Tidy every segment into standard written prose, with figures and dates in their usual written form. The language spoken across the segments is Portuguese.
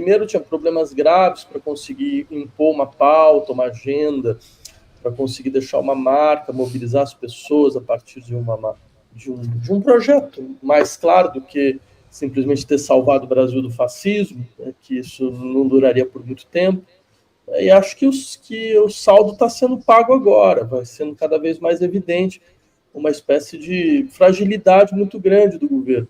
primeiro tinha problemas graves para conseguir impor uma pauta, uma agenda, para conseguir deixar uma marca, mobilizar as pessoas a partir de um projeto mais claro do que simplesmente ter salvado o Brasil do fascismo, né, que isso não duraria por muito tempo. E acho que o saldo está sendo pago agora, vai sendo cada vez mais evidente uma espécie de fragilidade muito grande do governo.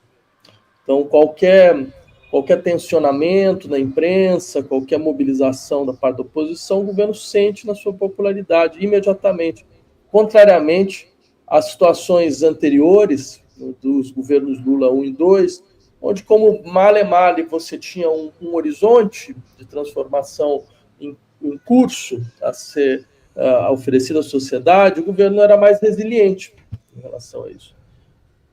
Então, qualquer tensionamento na imprensa, qualquer mobilização da parte da oposição, o governo sente na sua popularidade imediatamente. Contrariamente às situações anteriores, dos governos Lula 1 e 2, onde, como male male, você tinha um horizonte de transformação em curso a ser oferecido à sociedade, o governo era mais resiliente em relação a isso.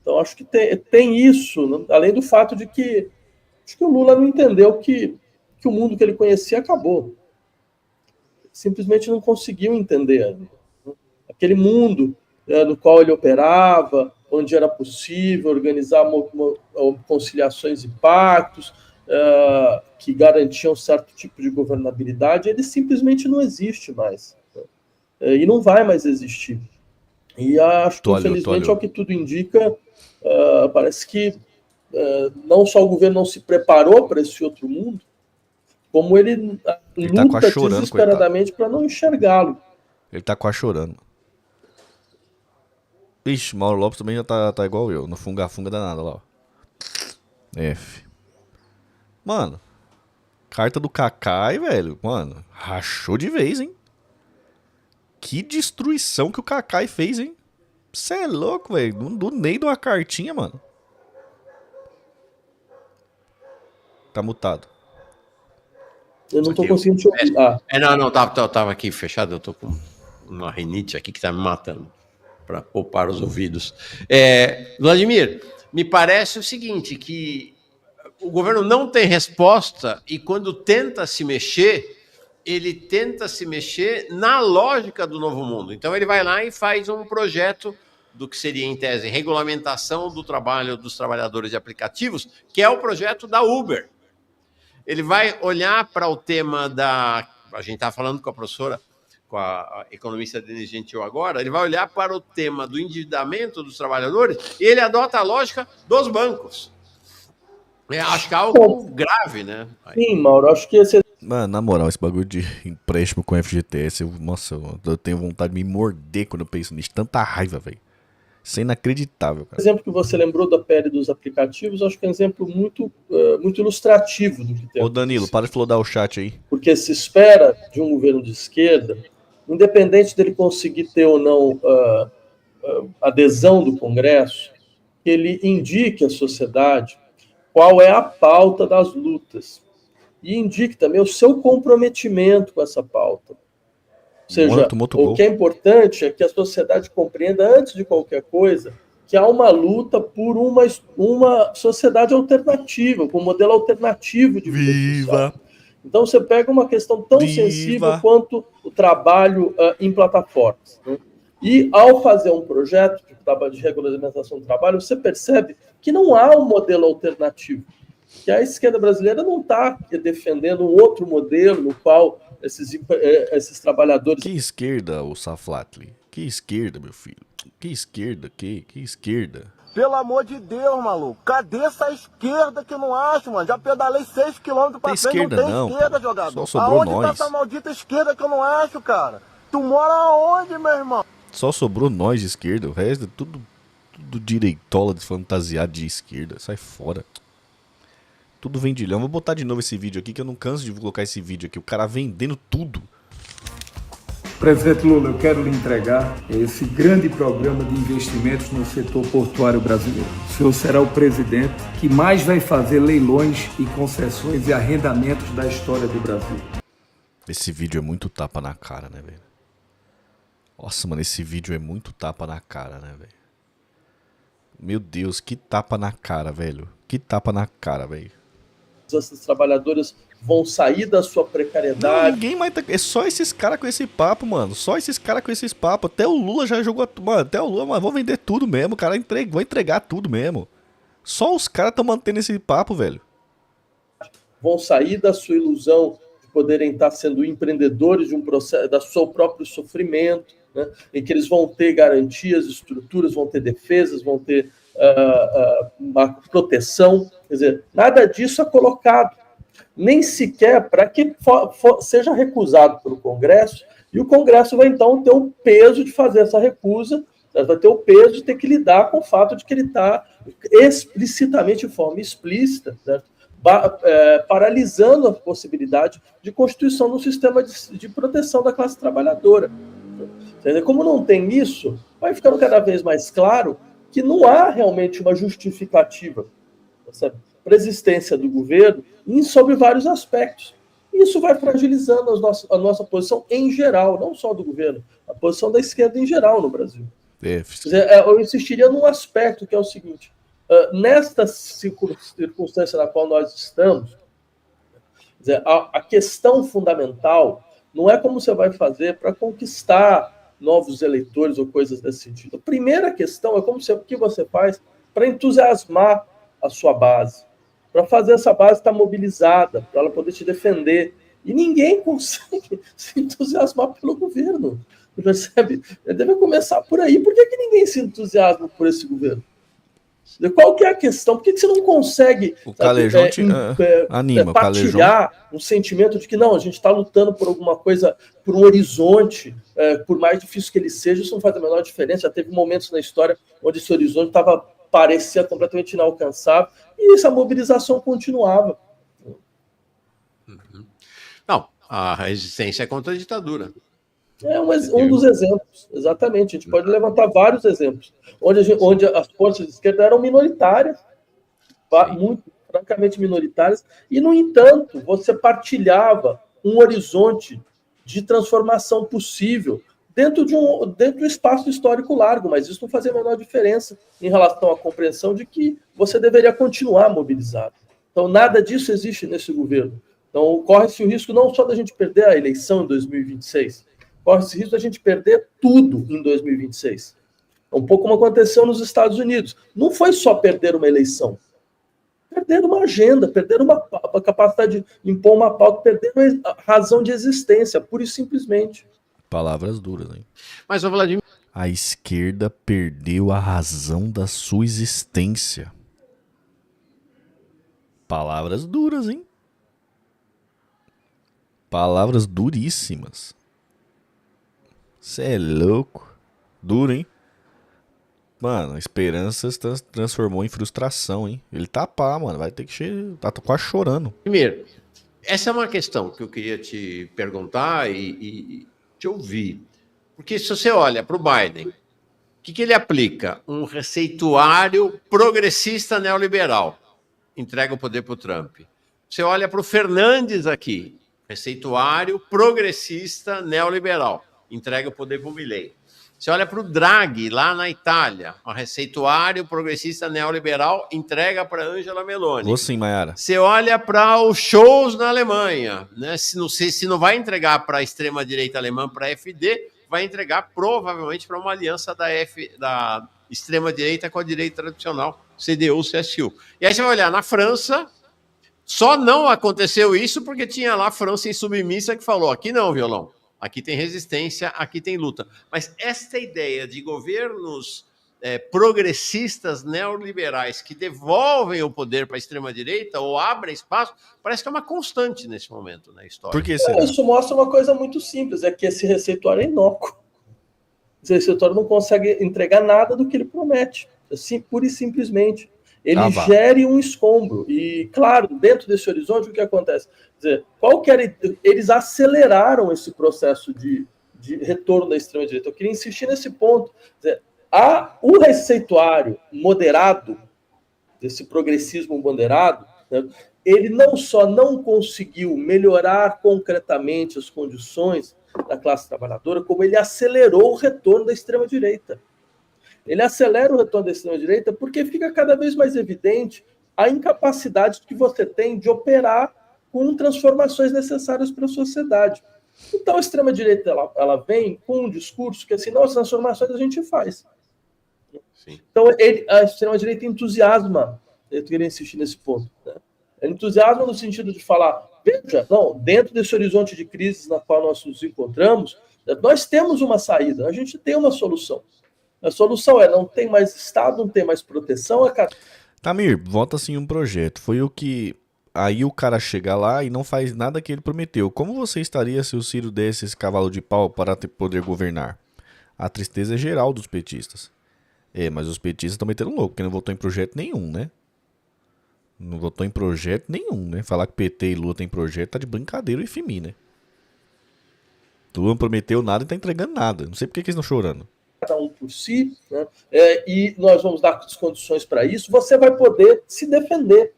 Então, acho que tem isso, né? Além do fato de que acho que o Lula não entendeu que o mundo que ele conhecia acabou. Simplesmente não conseguiu entender, né? Aquele mundo no qual ele operava, onde era possível organizar conciliações e pactos que garantiam certo tipo de governabilidade, ele simplesmente não existe mais. E não vai mais existir. E acho que, infelizmente, ao que tudo indica, parece que não só o governo não se preparou para esse outro mundo, como ele luta tá chorando, desesperadamente para não enxergá-lo. Ele tá quase chorando. Ixi, Mauro Lopes também já tá igual eu, no funga-funga danada lá, ó. F. Mano, carta do Kakai, velho, mano, rachou de vez, hein? Que destruição que o Kakai fez, hein? Você é louco, velho. Do nem de uma cartinha, mano. Tá mutado. Eu não tô conseguindo te ouvir. Não, tava aqui fechado. Eu tô com uma rinite aqui que tá me matando. Para poupar os ouvidos. Vladimir, me parece o seguinte, que o governo não tem resposta e quando tenta se mexer, ele tenta se mexer na lógica do novo mundo. Então ele vai lá e faz um projeto do que seria, em tese, regulamentação do trabalho dos trabalhadores de aplicativos, que é o projeto da Uber. Ele vai olhar para o tema da... A gente está falando com a professora, com a economista Denise Gentil agora, ele vai olhar para o tema do endividamento dos trabalhadores e ele adota a lógica dos bancos. Acho que é algo grave, né? Sim, Mauro, acho que esse... Mano, na moral, esse bagulho de empréstimo com FGTS, eu tenho vontade de me morder quando eu penso nisso. Tanta raiva, velho. Isso é inacreditável, cara. O exemplo que você lembrou da pele dos aplicativos, acho que é um exemplo muito ilustrativo do que tem. Ô Danilo, para de flodar o chat aí. Porque se espera de um governo de esquerda, independente dele conseguir ter ou não adesão do Congresso, que ele indique à sociedade qual é a pauta das lutas e indique também o seu comprometimento com essa pauta. Ou seja, o que é importante é que a sociedade compreenda, antes de qualquer coisa, que há uma luta por uma sociedade alternativa, com um modelo alternativo de vida social. Então você pega uma questão tão sensível quanto o trabalho em plataformas, né? E ao fazer um projeto de regulamentação do trabalho, você percebe que não há um modelo alternativo, que a esquerda brasileira não está defendendo um outro modelo no qual esses trabalhadores... Que esquerda, o Saflatli? Que esquerda, meu filho? Que esquerda? Que esquerda? Pelo amor de Deus, maluco. Cadê essa esquerda que eu não acho, mano? Já pedalei 6 km pra frente, não tem esquerda, jogador. Só sobrou aonde nós. Tá essa maldita esquerda que eu não acho, cara? Tu mora aonde, meu irmão? Só sobrou nós de esquerda, o resto é tudo direitola fantasiado de esquerda. Sai fora. Tudo vendilhão. Vou botar de novo esse vídeo aqui, que eu não canso de colocar esse vídeo aqui. O cara vendendo tudo. Presidente Lula, eu quero lhe entregar esse grande programa de investimentos no setor portuário brasileiro. O senhor será o presidente que mais vai fazer leilões e concessões e arrendamentos da história do Brasil. Esse vídeo é muito tapa na cara, né, velho? Nossa, mano, esse vídeo é muito tapa na cara, né, velho? Meu Deus, que tapa na cara, velho. Que tapa na cara, velho. Esses trabalhadores vão sair da sua precariedade. Não, ninguém mais tá... É só esses caras com esse papo, mano. Só esses caras com esses papos. Até o Lula já jogou... Mano, até o Lula, mas vou vender tudo mesmo, cara. Vou entregar tudo mesmo. Só os caras estão mantendo esse papo, velho. vão sair da sua ilusão de poderem estar sendo empreendedores de um processo, da seu próprio sofrimento, né? Em que eles vão ter garantias, estruturas, vão ter defesas, vão ter uma proteção. Quer dizer, nada disso é colocado, nem sequer para que seja recusado pelo Congresso, e o Congresso vai então ter o peso de fazer essa recusa, vai ter o peso de ter que lidar com o fato de que ele está explicitamente, de forma explícita, né, paralisando a possibilidade de constituição de um sistema de proteção da classe trabalhadora. Como não tem isso, vai ficando cada vez mais claro que não há realmente uma justificativa para a existência do governo sobre vários aspectos. Isso vai fragilizando a nossa posição em geral, não só do governo, a posição da esquerda em geral no Brasil. Eu insistiria num aspecto que é o seguinte: nesta circunstância na qual nós estamos, a questão fundamental não é como você vai fazer para conquistar novos eleitores ou coisas desse sentido. A primeira questão é o que você faz para entusiasmar a sua base, para fazer essa base estar mobilizada, para ela poder te defender. E ninguém consegue se entusiasmar pelo governo, percebe? Deve começar por aí. Por que ninguém se entusiasma por esse governo? Qual que é a questão? Por que você não consegue partilhar um sentimento de que não, a gente está lutando por alguma coisa, por um horizonte, por mais difícil que ele seja, isso não faz a menor diferença. Já teve momentos na história onde esse horizonte parecia completamente inalcançável e essa mobilização continuava. Não, a resistência é contra a ditadura. É um dos exemplos, exatamente. A gente pode levantar vários exemplos, onde as forças de esquerda eram minoritárias, muito francamente minoritárias, e, no entanto, você partilhava um horizonte de transformação possível dentro do espaço histórico largo, mas isso não fazia a menor diferença em relação à compreensão de que você deveria continuar mobilizado. Então, nada disso existe nesse governo. Então, corre-se o risco não só da gente perder a eleição em 2026, corre-se o risco da gente perder tudo em 2026. Um pouco como aconteceu nos Estados Unidos. Não foi só perder uma eleição. Perderam uma agenda, perderam uma capacidade de impor uma pauta, perderam a razão de existência, pura e simplesmente. Palavras duras, hein? Mas, Vladimir... A esquerda perdeu a razão da sua existência. Palavras duras, hein? Palavras duríssimas. Você é louco. Duro, hein? Mano, a esperança se transformou em frustração, hein? Ele tá pá, mano. Vai ter que... Tá quase chorando. Primeiro, essa é uma questão que eu queria te perguntar e te ouvir. Porque se você olha para o Biden, o que ele aplica? Um receituário progressista neoliberal. Entrega o poder para o Trump. Você olha para o Fernandes aqui. Receituário progressista neoliberal. Entrega o poder para o Milei. Você olha para o Draghi, lá na Itália, um receituário progressista neoliberal, entrega para Angela Meloni. Vou sim, Maiara. Você olha para os shows na Alemanha, né? Se não vai entregar para a extrema-direita alemã, para a AfD, vai entregar provavelmente para uma aliança da extrema-direita com a direita tradicional, CDU, CSU. E aí você vai olhar na França, só não aconteceu isso porque tinha lá a França insubmissa que falou, aqui não, violão. Aqui tem resistência, aqui tem luta. Mas esta ideia de governos progressistas neoliberais que devolvem o poder para a extrema-direita ou abrem espaço, parece que é uma constante nesse momento na história. Por que será? Isso mostra uma coisa muito simples, é que esse receituário é inócuo. Esse receituário não consegue entregar nada do que ele promete, assim, pura e simplesmente. Ele gere um escombro. E, claro, dentro desse horizonte, o que acontece? Quer dizer, eles aceleraram esse processo de retorno da extrema-direita. Eu queria insistir nesse ponto. Quer dizer, o receituário moderado, desse progressismo moderado, né, ele não só não conseguiu melhorar concretamente as condições da classe trabalhadora, como ele acelerou o retorno da extrema-direita. Ele acelera o retorno da extrema-direita porque fica cada vez mais evidente a incapacidade que você tem de operar com transformações necessárias para a sociedade. Então, a extrema-direita ela vem com um discurso que, assim, não, as transformações a gente faz. Sim. Então, a extrema-direita entusiasma, eu queria insistir nesse ponto, né? É entusiasmo no sentido de falar, veja, não, dentro desse horizonte de crises na qual nós nos encontramos, nós temos uma saída, a gente tem uma solução. A solução é não tem mais Estado, não tem mais proteção. Tamir, vota-se em um projeto. Foi o que... Aí o cara chega lá e não faz nada que ele prometeu. Como você estaria se o Ciro desse esse cavalo de pau para poder governar? A tristeza é geral dos petistas. Mas os petistas estão metendo louco, porque não votou em projeto nenhum, né? Não votou em projeto nenhum, né? Falar que PT e Lula tem projeto tá de brincadeira e FMI, né? Lula não prometeu nada e tá entregando nada. Não sei por que eles estão chorando. Cada um por si, né? E nós vamos dar as condições para isso. Você vai poder se defender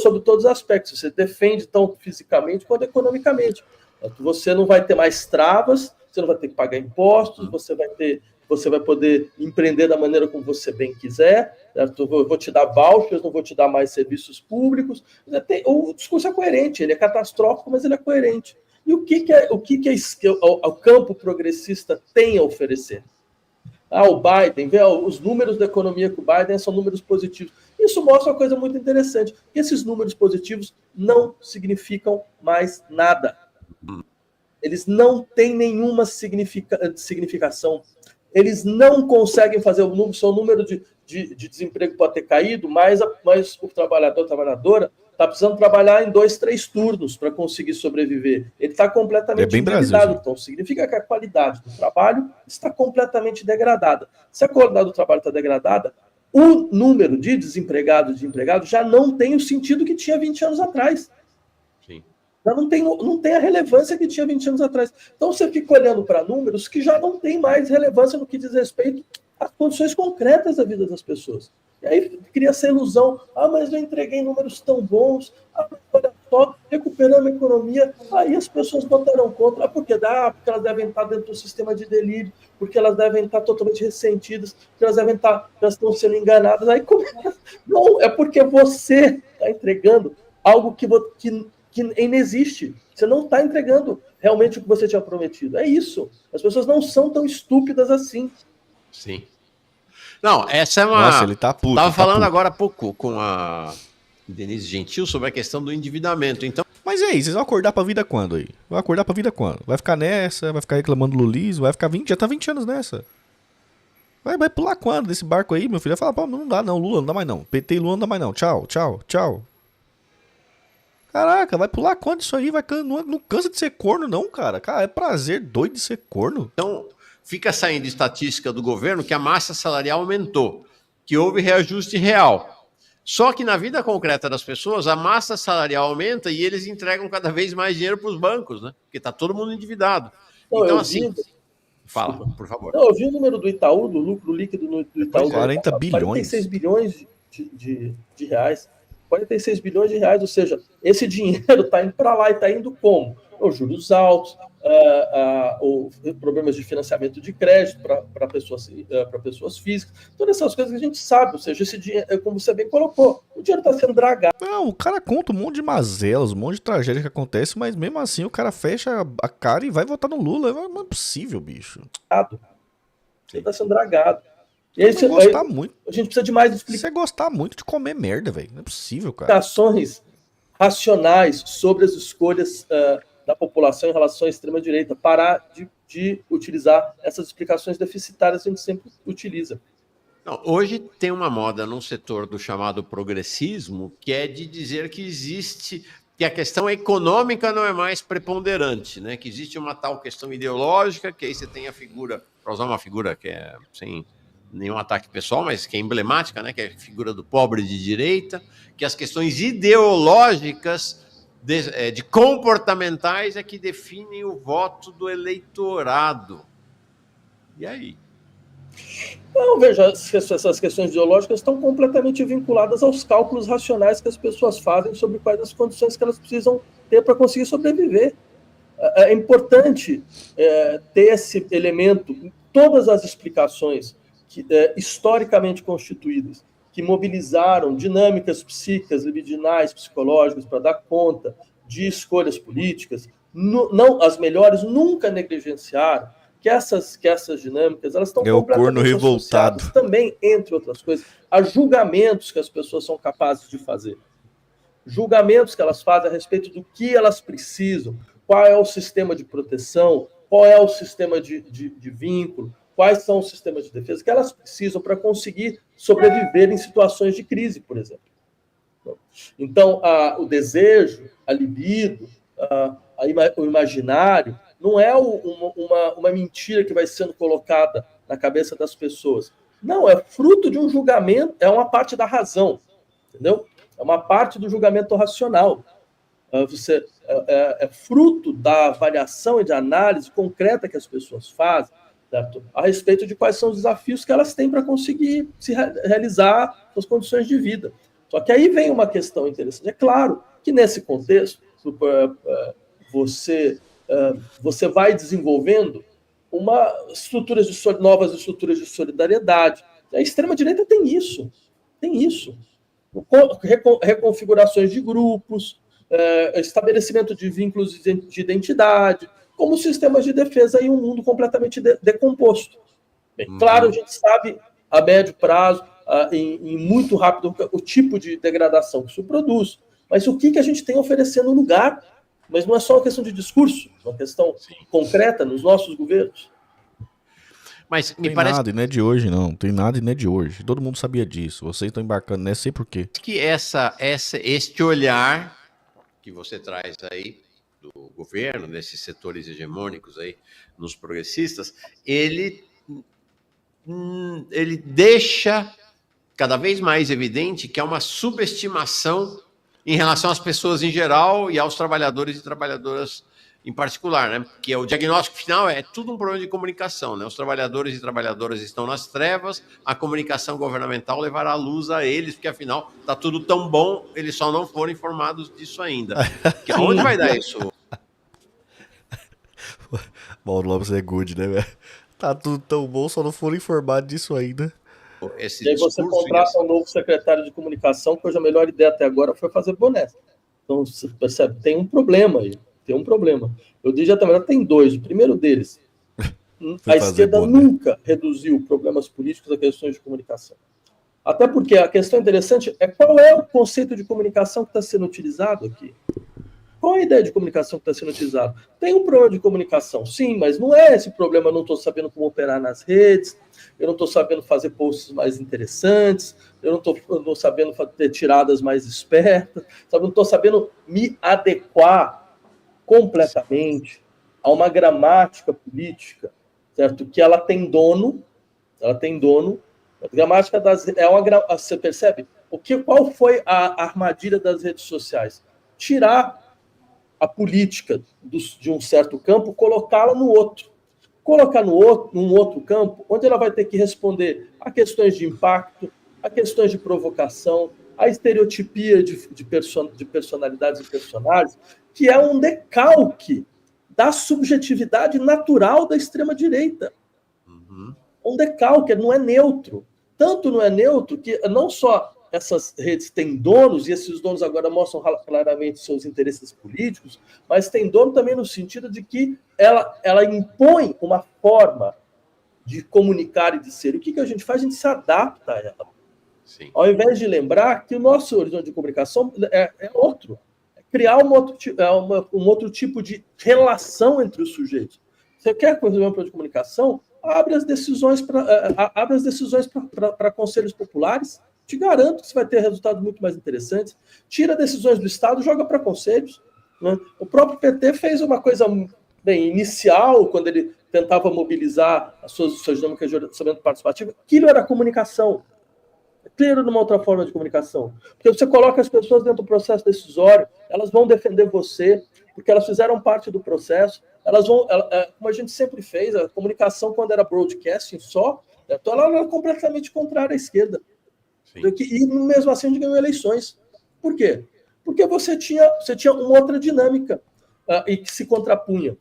sobre todos os aspectos. Você defende tanto fisicamente quanto economicamente. Você não vai ter mais travas, você não vai ter que pagar impostos, você vai poder empreender da maneira como você bem quiser. Eu vou te dar vouchers, não vou te dar mais serviços públicos. O discurso é coerente, ele é catastrófico, mas ele é coerente. E o que o campo progressista tem a oferecer? O Biden, os números da economia com o Biden são números positivos. Isso mostra uma coisa muito interessante. Esses números positivos não significam mais nada. Eles não têm nenhuma significação. Eles não conseguem fazer o seu número de desemprego pode ter caído, mas o trabalhador, a trabalhadora, está precisando trabalhar em 2, 3 turnos para conseguir sobreviver. Ele está completamente endividado. Então, significa que a qualidade do trabalho está completamente degradada. Se a qualidade do trabalho está degradada, o número de desempregados e de empregados já não tem o sentido que tinha 20 anos atrás. Sim. Já não tem a relevância que tinha 20 anos atrás. Então, você fica olhando para números que já não tem mais relevância no que diz respeito às condições concretas da vida das pessoas. E aí cria essa ilusão, mas eu entreguei números tão bons, olha só, recuperando a economia, aí as pessoas votaram contra, porque elas devem estar dentro do sistema de delírio, porque elas devem estar totalmente ressentidas, porque elas estão sendo enganadas, aí começa. Não, é porque você está entregando algo que ainda existe, você não está entregando realmente o que você tinha prometido, é isso, as pessoas não são tão estúpidas assim. Sim. Não, essa é uma... Nossa, ele tá puto. Tava falando agora há pouco com a Denise Gentil sobre a questão do endividamento. Então... Mas e aí, vocês vão acordar pra vida quando aí? Vai acordar pra vida quando? Vai ficar nessa, vai ficar reclamando do lulismo, vai ficar 20, já tá 20 anos nessa. Vai pular quando desse barco aí, meu filho? Vai falar, pô, não dá não, Lula não dá mais não. PT e Lula não dá mais não. Tchau. Caraca, vai pular quando isso aí? Não cansa de ser corno não, cara. Cara, é prazer doido de ser corno. Então... Fica saindo estatística do governo que a massa salarial aumentou, que houve reajuste real. Só que na vida concreta das pessoas, a massa salarial aumenta e eles entregam cada vez mais dinheiro para os bancos, né? Porque está todo mundo endividado. Então, assim... Fala, por favor. Eu vi o número do Itaú, do lucro líquido do Itaú. 40 bilhões. 46 bilhões de reais. 46 bilhões de reais, ou seja, esse dinheiro está indo para lá e está indo como? Os juros altos, problemas de financiamento de crédito para pessoas físicas, todas essas coisas que a gente sabe, ou seja, esse dinheiro, como você bem colocou, o dinheiro está sendo dragado. Não, o cara conta um monte de mazelas, um monte de tragédia que acontece, mas mesmo assim o cara fecha a cara e vai votar no Lula. Não é possível, bicho. Você está sendo dragado. E aí, muito. A gente precisa de mais explicações. Você gostar muito de comer merda, velho. Não é possível, cara. Explicações racionais sobre as escolhas da população em relação à extrema-direita. Parar de utilizar essas explicações deficitárias que a gente sempre utiliza. Não, hoje tem uma moda num setor do chamado progressismo que é de dizer que existe... que a questão econômica não é mais preponderante, né? Que existe uma tal questão ideológica, que aí você tem a figura, para usar uma figura que é sem nenhum ataque pessoal, mas que é emblemática, né? Que é a figura do pobre de direita, que as questões ideológicas de comportamentais é que definem o voto do eleitorado. E aí? Não, veja, essas questões ideológicas estão completamente vinculadas aos cálculos racionais que as pessoas fazem sobre quais as condições que elas precisam ter para conseguir sobreviver. É importante ter esse elemento em todas as explicações historicamente constituídas, que mobilizaram dinâmicas psíquicas, libidinais, psicológicas, para dar conta de escolhas políticas. Não, as melhores nunca negligenciaram que essas dinâmicas, elas estão completamente associadas também, entre outras coisas, a julgamentos que as pessoas são capazes de fazer. julgamentos que elas fazem a respeito do que elas precisam, qual é o sistema de proteção, qual é o sistema de vínculo, quais são os sistemas de defesa que elas precisam para conseguir sobreviver em situações de crise, por exemplo. Então, o desejo, a libido, o imaginário, não é uma mentira que vai sendo colocada na cabeça das pessoas. Não, é fruto de um julgamento, é uma parte da razão, entendeu? É uma parte do julgamento racional. É fruto da avaliação e de análise concreta que as pessoas fazem, certo? A respeito de quais são os desafios que elas têm para conseguir se realizar suas condições de vida. Só que aí vem uma questão interessante. É claro que nesse contexto você vai desenvolvendo novas estruturas de solidariedade. A extrema-direita tem isso. Reconfigurações de grupos, estabelecimento de vínculos de identidade, como sistemas de defesa em um mundo completamente decomposto. Bem, claro, a gente sabe a médio prazo, em muito rápido, o tipo de degradação que isso produz, mas o que a gente tem oferecendo no lugar? Mas não é só uma questão de discurso, é uma questão concreta nos nossos governos. Mas me tem parece nada, e não é de hoje, não. Tem nada e não é de hoje. Todo mundo sabia disso. Vocês estão embarcando nessa, sei por quê. que este olhar que você traz aí do governo, desses setores hegemônicos aí, nos progressistas, ele deixa cada vez mais evidente que é uma subestimação em relação às pessoas em geral e aos trabalhadores e trabalhadoras em particular, né? Porque o diagnóstico final é tudo um problema de comunicação, né? Os trabalhadores e trabalhadoras estão nas trevas, a comunicação governamental levará a luz a eles, porque afinal está tudo tão bom, eles só não foram informados disso ainda. Porque onde vai dar isso? Mauro Lopes é good, né, velho? Tá tudo tão bom, só não foram informados disso ainda. E aí você contrata um novo secretário de comunicação, cuja melhor ideia até agora foi fazer boné. Então, você percebe, tem um problema aí. Tem um problema. Eu diria também, tem dois. O primeiro deles, a esquerda nunca reduziu problemas políticos a questões de comunicação. Até porque a questão interessante é qual é o conceito de comunicação que está sendo utilizado aqui. Qual é a ideia de comunicação que está sendo utilizada? Tem um problema de comunicação, sim, mas não é esse problema, eu não estou sabendo como operar nas redes, eu não estou sabendo fazer posts mais interessantes, eu não estou sabendo ter tiradas mais espertas, eu não estou sabendo me adequar completamente a uma gramática política, certo? Que ela tem dono. A gramática você percebe? Qual foi a armadilha das redes sociais? Tirar a política de um certo campo, colocá-la no outro. Colocar num outro campo, onde ela vai ter que responder a questões de impacto, a questões de provocação, a estereotipia de personalidades e personagens, que é um decalque da subjetividade natural da extrema-direita. Um decalque, não é neutro. Tanto não é neutro que não só essas redes têm donos, e esses donos agora mostram claramente seus interesses políticos, mas tem dono também no sentido de que ela impõe uma forma de comunicar e de ser. E o que a gente faz? A gente se adapta a ela. Sim. Ao invés de lembrar que o nosso horizonte de comunicação é outro. É criar um outro tipo de relação entre os sujeitos. Você quer fazer uma de comunicação? Abre as decisões para conselhos populares. Te garanto que você vai ter resultados muito mais interessantes. Tira decisões do Estado, joga para conselhos. Né? O próprio PT fez uma coisa bem inicial, quando ele tentava mobilizar as suas dinâmicas de orçamento participativo. Aquilo era comunicação. Aquilo era uma outra forma de comunicação. Porque você coloca as pessoas dentro do processo decisório, elas vão defender você, porque elas fizeram parte do processo. Como a gente sempre fez, a comunicação, quando era broadcasting só, então ela era completamente contrária à esquerda. E mesmo assim a gente ganhou eleições. Por quê? Porque você tinha uma outra dinâmica e que se contrapunha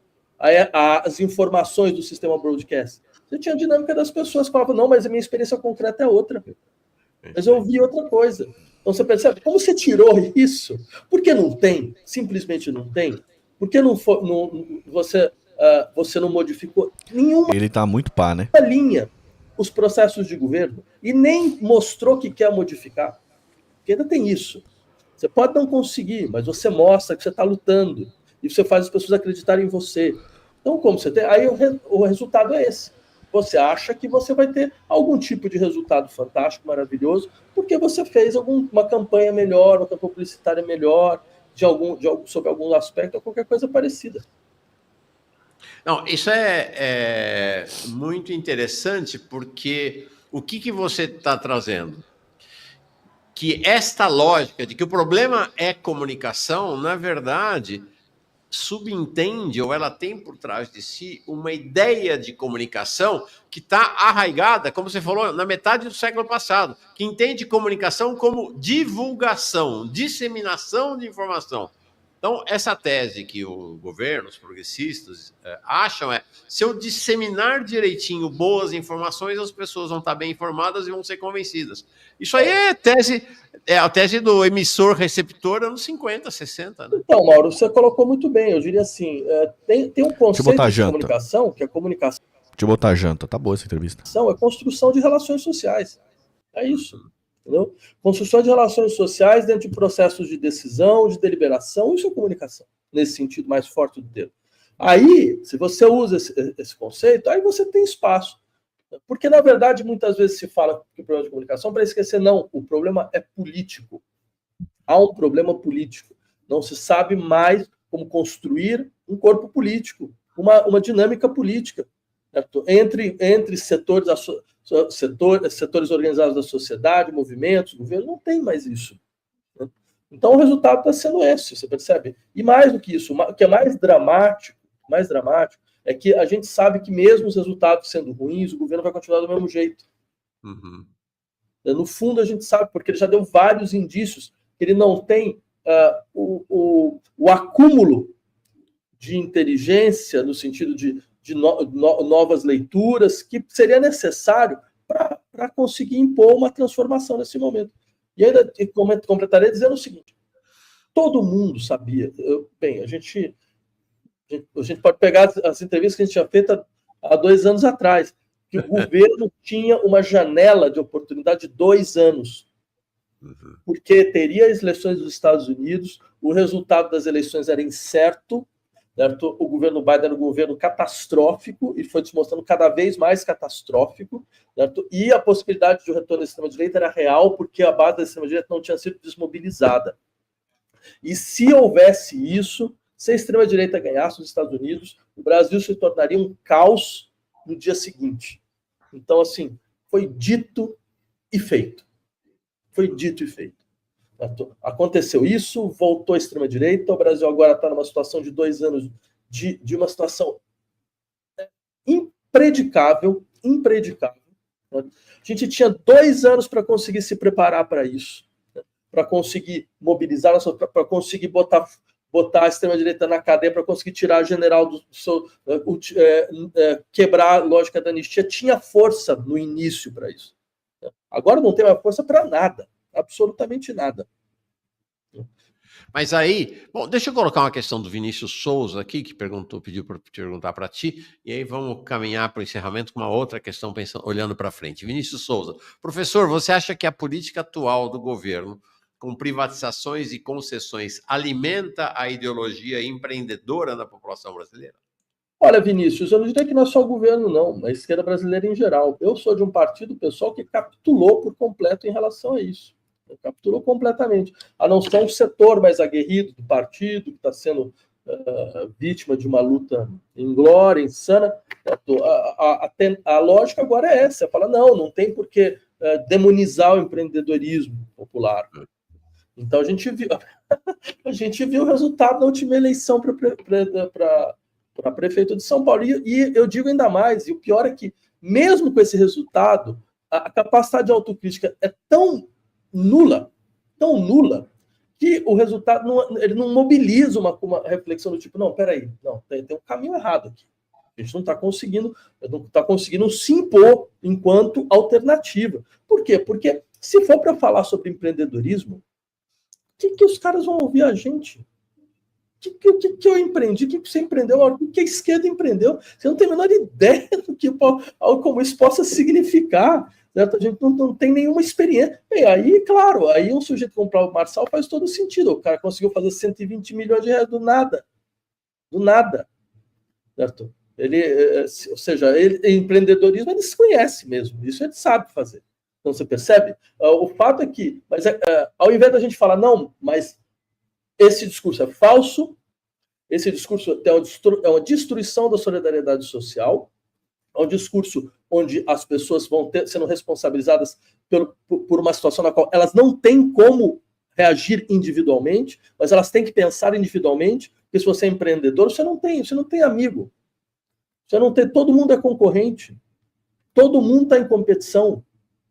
às informações do sistema broadcast. Você tinha a dinâmica das pessoas que falavam, não, mas a minha experiência concreta é outra. Mas eu ouvi outra coisa. Então você percebe, como você tirou isso? Por que não tem? Simplesmente não tem. Por que você não modificou nenhuma Ele tá muito pá, né? linha os processos de governo e nem mostrou que quer modificar? Porque ainda tem isso. Você pode não conseguir, mas você mostra que você está lutando e você faz as pessoas acreditarem em você. Então, como você tem... Aí o resultado é esse. Você acha que você vai ter algum tipo de resultado fantástico, maravilhoso, porque você fez uma campanha melhor, uma campanha publicitária melhor, sobre algum aspecto ou qualquer coisa parecida. Não, isso é muito interessante, porque o que você está trazendo? Que esta lógica de que o problema é comunicação, na verdade, subentende, ou ela tem por trás de si, uma ideia de comunicação que está arraigada, como você falou, na metade do século passado, que entende comunicação como divulgação, disseminação de informação. Então, essa tese que o governo, os progressistas acham se eu disseminar direitinho boas informações, as pessoas vão estar bem informadas e vão ser convencidas. Isso aí é a tese do emissor-receptor anos 50, 60. Né? Então, Mauro, você colocou muito bem. Eu diria assim, tem um conceito de comunicação, que é a comunicação... Deixa eu botar a janta. Tá boa essa entrevista. É construção de relações sociais. É isso. Entendeu? Construção de relações sociais dentro de processos de decisão, de deliberação, isso é comunicação, nesse sentido mais forte do termo. Aí, se você usa esse conceito, aí você tem espaço. Porque, na verdade, muitas vezes se fala que o problema de comunicação, para esquecer, não, o problema é político. Há um problema político. Não se sabe mais como construir um corpo político, uma dinâmica política, certo? Entre setores organizados da sociedade, movimentos, governo, não tem mais isso. Né? Então o resultado está sendo esse, você percebe? E mais do que isso, o que é mais dramático é que a gente sabe que mesmo os resultados sendo ruins, o governo vai continuar do mesmo jeito. Uhum. No fundo a gente sabe, porque ele já deu vários indícios que ele não tem o acúmulo de inteligência no sentido de novas leituras que seria necessário para conseguir impor uma transformação nesse momento. E ainda completaria dizendo o seguinte: todo mundo sabia, a gente pode pegar as entrevistas que a gente tinha feito há 2 anos atrás, que o governo tinha uma janela de oportunidade de 2 anos, porque teria as eleições dos Estados Unidos, o resultado das eleições era incerto, certo? O governo Biden era um governo catastrófico e foi se mostrando cada vez mais catastrófico, certo? E a possibilidade de um retorno da extrema-direita era real, porque a base da extrema-direita não tinha sido desmobilizada. E se houvesse isso, se a extrema-direita ganhasse nos Estados Unidos, o Brasil se tornaria um caos no dia seguinte. Então, assim, foi dito e feito. Foi dito e feito. Aconteceu isso, voltou à extrema-direita, o Brasil agora está numa situação de 2 anos de uma situação impredicável. A gente tinha 2 anos para conseguir se preparar para isso, para conseguir mobilizar, para conseguir botar a extrema-direita na cadeia, para conseguir tirar a general quebrar a lógica da anistia. Tinha força no início para isso. Agora não tem mais força para nada, absolutamente nada. Mas aí, bom, deixa eu colocar uma questão do Vinícius Souza aqui, que pediu para perguntar para ti, e aí vamos caminhar para o encerramento com uma outra questão, olhando para frente. Vinícius Souza, professor, você acha que a política atual do governo, com privatizações e concessões, alimenta a ideologia empreendedora da população brasileira? Olha, Vinícius, eu não diria que não é só o governo, não, a esquerda brasileira em geral. Eu sou de um partido, pessoal, que capitulou por completo em relação a isso. Capturou completamente. A não ser um setor mais aguerrido do partido, que está sendo vítima de uma luta inglória, insana. A lógica agora é essa. Você fala, não tem por que demonizar o empreendedorismo popular. Então a gente viu o resultado da última eleição para prefeito de São Paulo. E eu digo ainda mais, e o pior é que, mesmo com esse resultado, a capacidade de autocrítica é tão nula, que o resultado ele não mobiliza uma reflexão do tipo, não, peraí, tem um caminho errado aqui. A gente não está conseguindo se impor enquanto alternativa. Por quê? Porque se for para falar sobre empreendedorismo, o que os caras vão ouvir a gente? O que eu empreendi? O que você empreendeu? O que a esquerda empreendeu? Você não tem a menor ideia do que como isso possa significar. certo? A gente não tem nenhuma experiência. Bem, aí, claro, aí um sujeito comprar o Marçal faz todo sentido. O cara conseguiu fazer 120 milhões de reais do nada. Do nada. Certo? Ou seja, empreendedorismo ele se conhece mesmo. Isso ele sabe fazer. Então, você percebe? O fato é que, ao invés da gente falar, não, mas esse discurso é falso, esse discurso é uma destruição da solidariedade social, é um discurso onde as pessoas vão sendo responsabilizadas por uma situação na qual elas não têm como reagir individualmente, mas elas têm que pensar individualmente, porque se você é empreendedor, você não tem amigo. Você não tem, todo mundo é concorrente. Todo mundo está em competição.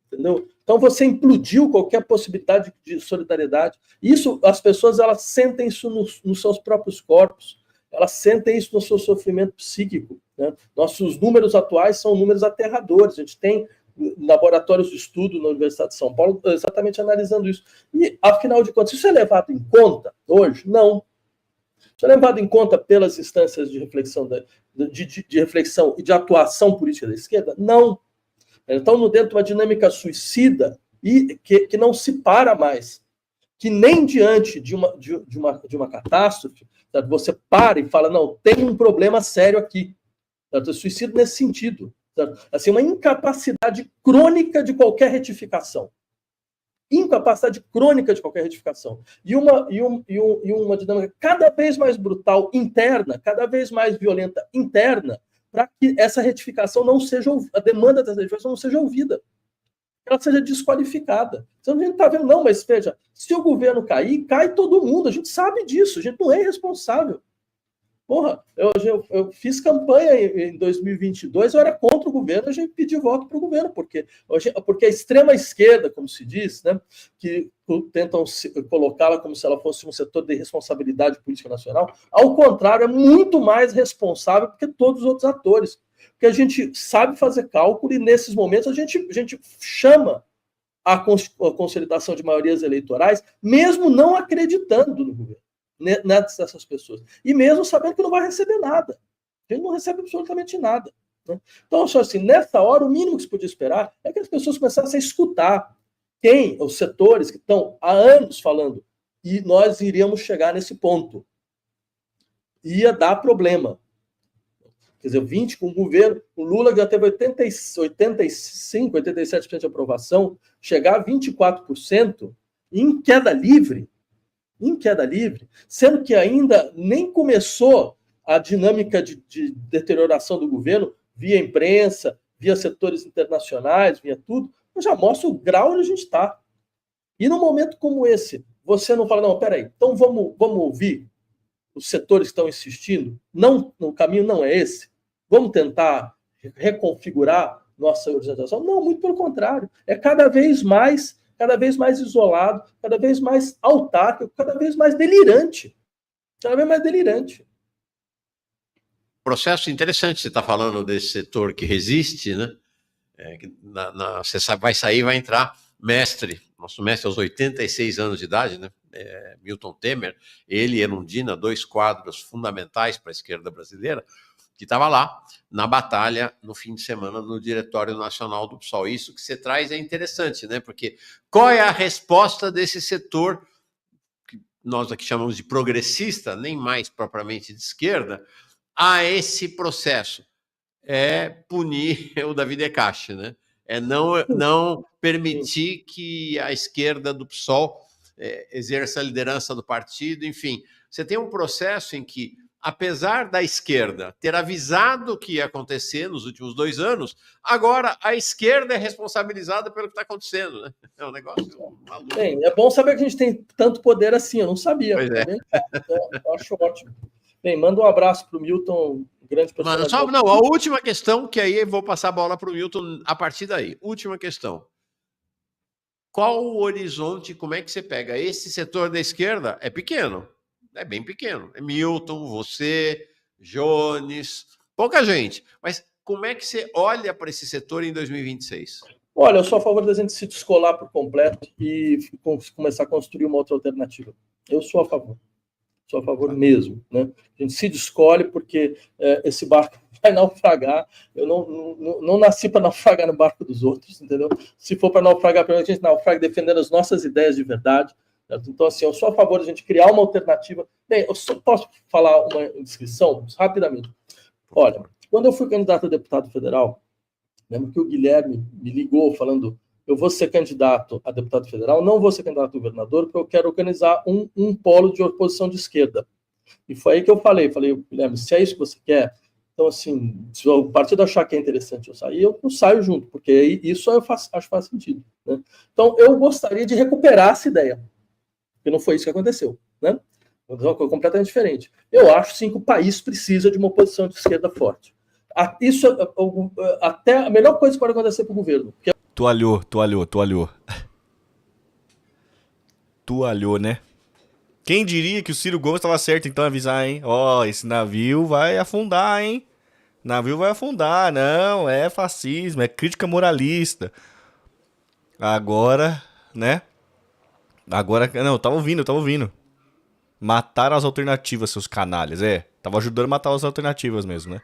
Entendeu? Então você implodiu qualquer possibilidade de solidariedade. Isso, as pessoas elas sentem isso nos seus próprios corpos, elas sentem isso no seu sofrimento psíquico. Né? Nossos números atuais são números aterradores. A gente tem laboratórios de estudo na Universidade de São Paulo exatamente analisando isso. E, afinal de contas, isso é levado em conta hoje? Não. Isso é levado em conta pelas instâncias de reflexão, de reflexão e de atuação política da esquerda? Não. Então, dentro de uma dinâmica suicida e que não se para mais, que nem diante de uma catástrofe, certo? Você para e fala, não, tem um problema sério aqui. Certo? Suicídio nesse sentido. Certo? Assim, uma incapacidade crônica de qualquer retificação. Incapacidade crônica de qualquer retificação. E uma dinâmica cada vez mais brutal interna, cada vez mais violenta interna, para que essa retificação não seja, a demanda dessa retificação não seja ouvida, ela seja desqualificada. Então, a gente está vendo, não, mas veja, se o governo cair, cai todo mundo, a gente sabe disso, a gente não é irresponsável. Porra, eu fiz campanha em 2022, eu era contra o governo, a gente pediu voto para o governo, porque a extrema esquerda, como se diz, né, que tentam colocá-la como se ela fosse um setor de responsabilidade política nacional, ao contrário, é muito mais responsável do que todos os outros atores, porque a gente sabe fazer cálculo e nesses momentos a gente chama a consolidação de maiorias eleitorais, mesmo não acreditando no governo. Dessas pessoas. E mesmo sabendo que não vai receber nada. A gente não recebe absolutamente nada. Né? Então, eu acho assim, nessa hora, o mínimo que se podia esperar é que as pessoas começassem a escutar os setores que estão há anos falando, e nós iríamos chegar nesse ponto. Ia dar problema. Quer dizer, 20 com o governo, o Lula já teve 85, 87% de aprovação, chegar a 24% em queda livre, sendo que ainda nem começou a dinâmica de deterioração do governo, via imprensa, via setores internacionais, via tudo, já mostra o grau onde a gente está. E num momento como esse, você não fala, não, peraí, então vamos ouvir os setores que estão insistindo? Não, o caminho não é esse. Vamos tentar reconfigurar nossa organização? Não, muito pelo contrário. É cada vez mais isolado, cada vez mais autárquico, cada vez mais delirante. Processo interessante, você está falando desse setor que resiste, né? Você sabe, vai sair, vai entrar nosso mestre aos 86 anos de idade, né? Milton Temer, ele e Erundina, dois quadros fundamentais para a esquerda brasileira, que estava lá na batalha no fim de semana no Diretório Nacional do PSOL. Isso que você traz é interessante, né? Porque qual é a resposta desse setor, que nós aqui chamamos de progressista, nem mais propriamente de esquerda, a esse processo? É punir o Davi Decache, né? É não permitir que a esquerda do PSOL exerça a liderança do partido, enfim. Você tem um processo em que, apesar da esquerda ter avisado o que ia acontecer nos últimos 2 anos, agora a esquerda é responsabilizada pelo que está acontecendo, né? É um negócio maluco. Bem, é bom saber que a gente tem tanto poder assim, eu não sabia. Pois é. Eu acho ótimo. Bem, manda um abraço para o Milton, grande personagem. A última questão, que aí eu vou passar a bola para o Milton a partir daí. Última questão. Qual o horizonte, como é que você pega? Esse setor da esquerda é pequeno. É bem pequeno. É Milton, você, Jones, pouca gente. Mas como é que você olha para esse setor em 2026? Olha, eu sou a favor da gente se descolar por completo e começar a construir uma outra alternativa. Eu sou a favor. Sou a favor mesmo. Né? A gente se descolhe porque esse barco vai naufragar. Eu não nasci para naufragar no barco dos outros, entendeu? Se for para naufragar, a gente naufraga defendendo as nossas ideias de verdade. Certo? Então, assim, eu sou a favor de a gente criar uma alternativa. Bem, eu só posso falar uma descrição rapidamente. Olha, quando eu fui candidato a deputado federal, lembro que o Guilherme me ligou falando: eu vou ser candidato a deputado federal, não vou ser candidato a governador, porque eu quero organizar um polo de oposição de esquerda. E foi aí que eu falei, Guilherme, se é isso que você quer, então, assim, se o partido achar que é interessante eu sair, eu saio junto, porque isso acho que faz sentido. Né? Então, eu gostaria de recuperar essa ideia, porque não foi isso que aconteceu. Né? Uma coisa completamente diferente. Eu acho, sim, que o país precisa de uma oposição de esquerda forte. Isso até a melhor coisa que pode acontecer para o governo. Porque... Toalhou, né? Quem diria que o Ciro Gomes estava certo, então, avisar, hein? Ó, esse navio vai afundar, hein? Navio vai afundar, não, é fascismo, é crítica moralista. Agora, né? Agora, não, tava ouvindo. Mataram as alternativas, seus canalhas, Tava ajudando a matar as alternativas mesmo, né?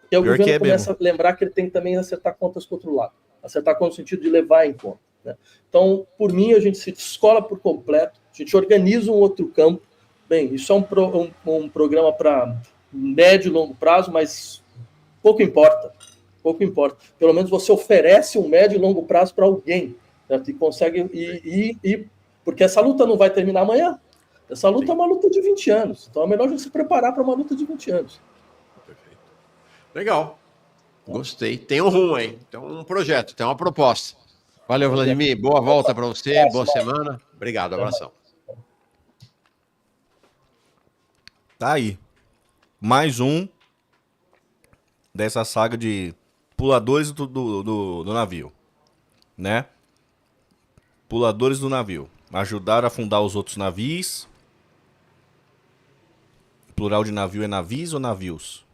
E o governo começa a lembrar que ele tem que também acertar contas com o outro lado. Acertar contas no sentido de levar em conta. Né? Então, por mim, a gente se descola por completo, a gente organiza um outro campo. Bem, isso é um programa para médio e longo prazo, mas pouco importa. Pelo menos você oferece um médio e longo prazo para alguém, certo? E consegue ir, porque essa luta não vai terminar amanhã. Essa luta é uma luta de 20 anos. Então é melhor a gente se preparar para uma luta de 20 anos. Perfeito. Legal. Gostei. Tem um rumo aí. Tem um projeto, tem uma proposta. Valeu, Vladimir. Boa volta para você. Boa semana. Obrigado. Abração. Tá aí. Mais um dessa saga de puladores do navio. Né? Puladores do navio. Ajudaram a afundar os outros navios. Plural de navio é navios ou navios?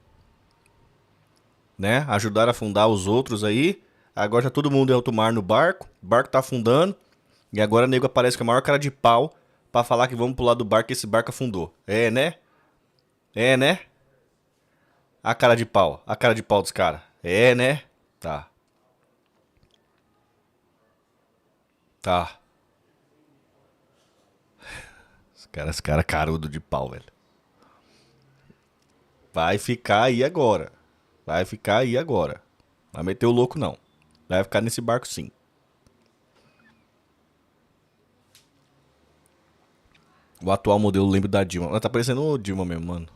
Né? Ajudaram a afundar os outros aí. Agora tá todo mundo em alto mar no barco. O barco tá afundando. E agora o nego aparece com a maior cara de pau pra falar que vamos pular do barco, que esse barco afundou. É, né? A cara de pau dos caras. É, né? Tá. Os cara carudo de pau, velho. Vai ficar aí agora. Vai meter o louco, não. Vai ficar nesse barco, sim. O atual modelo, lembro da Dilma. Ela tá parecendo o Dilma mesmo, mano.